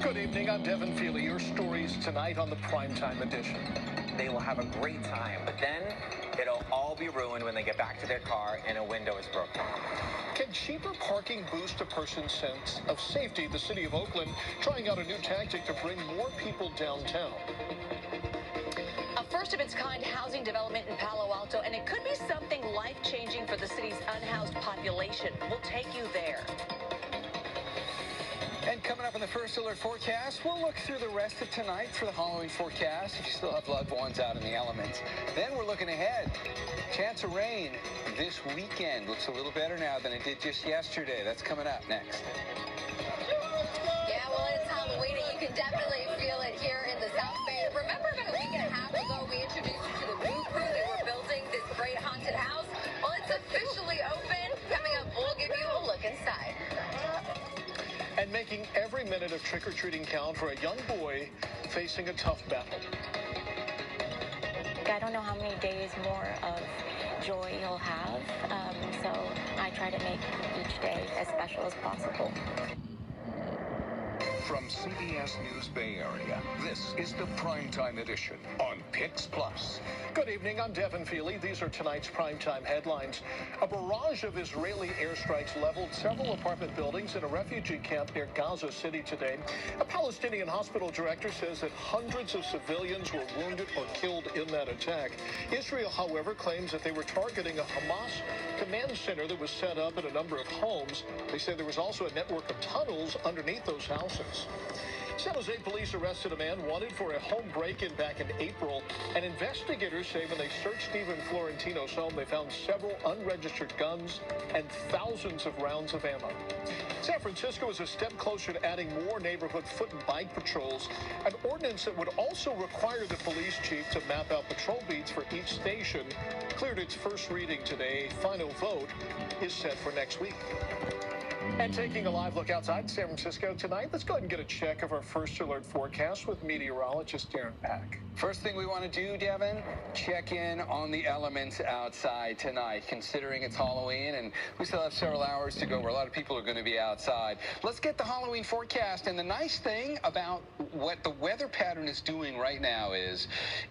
Good evening, I'm Devin Feely. Your stories tonight on the Primetime edition. They will have a great time, but then it'll all be ruined when they get back to their car and a window is broken. Can cheaper parking boost a person's sense of safety? The city of Oakland trying out a new tactic to bring more people downtown. A first-of-its-kind housing development in Palo Alto, and it could be something life-changing for the city's unhoused population. We'll take you there. And coming up in the First Alert forecast, we'll look through the rest of tonight for the Halloween forecast if you still have loved ones out in the elements. Then we're looking ahead. Chance of rain this weekend looks a little better now than it did just yesterday. That's coming up next. Yeah, well, it's Halloween, and you can definitely feel it here in the South Bay. Remember about a week and a half ago, we introduced you to the Boo Crew. They were building this great haunted house. Well, it's officially open. Coming up, we'll give you a look inside. And making every minute of trick-or-treating count for a young boy facing a tough battle. I don't know how many days more of joy you'll have, so I try to make each day as special as possible. From CBS News Bay Area, this is the Primetime Edition on KPIX Plus. Good evening, I'm Devin Feely. These are tonight's Primetime headlines. A barrage of Israeli airstrikes leveled several apartment buildings in a refugee camp near Gaza City today. A Palestinian hospital director says that hundreds of civilians were wounded or killed in that attack. Israel, however, claims that they were targeting a Hamas command center that was set up in a number of homes. They say there was also a network of tunnels underneath those houses. San Jose police arrested a man wanted for a home break-in back in April, and investigators say when they searched Stephen Florentino's home, they found several unregistered guns and thousands of rounds of ammo. San Francisco is a step closer to adding more neighborhood foot and bike patrols, an ordinance that would also require the police chief to map out patrol beats for each station. Cleared its first reading today. Final vote is set for next week. And taking a live look outside San Francisco tonight, let's go ahead and get a check of our First Alert forecast with meteorologist Darren Pack. First thing we want to do, Devin, check in on the elements outside tonight, considering it's Halloween and we still have several hours to go where a lot of people are going to be outside. Let's get the Halloween forecast. And the nice thing about what the weather pattern is doing right now is,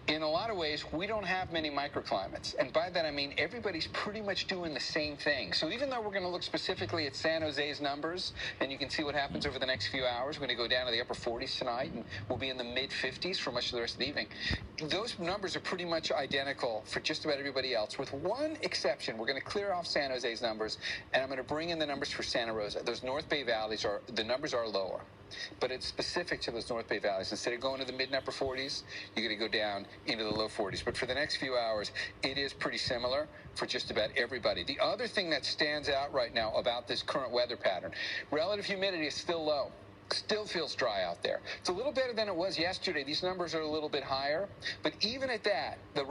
in a lot of ways, we don't have many microclimates. And by that, I mean everybody's pretty much doing the same thing. So even though we're going to look specifically at San Jose's numbers, and you can see what happens over the next few hours, we're going to go down to the upper 40s tonight, and we'll be in the mid-50s for much of the rest of the evening. Those numbers are pretty much identical for just about everybody else, with one exception. We're going to clear off San Jose's numbers, and I'm going to bring in the numbers for Santa Rosa. Those North Bay valleys the numbers are lower, but it's specific to those North Bay valleys. Instead of going to the mid and upper 40s, you're going to go down into the low 40s. But for the next few hours, it is pretty similar for just about everybody. The other thing that stands out right now about this current weather pattern, relative humidity is still low. Still feels dry out there. It's a little better than it was yesterday. These numbers are a little bit higher, but even at that, the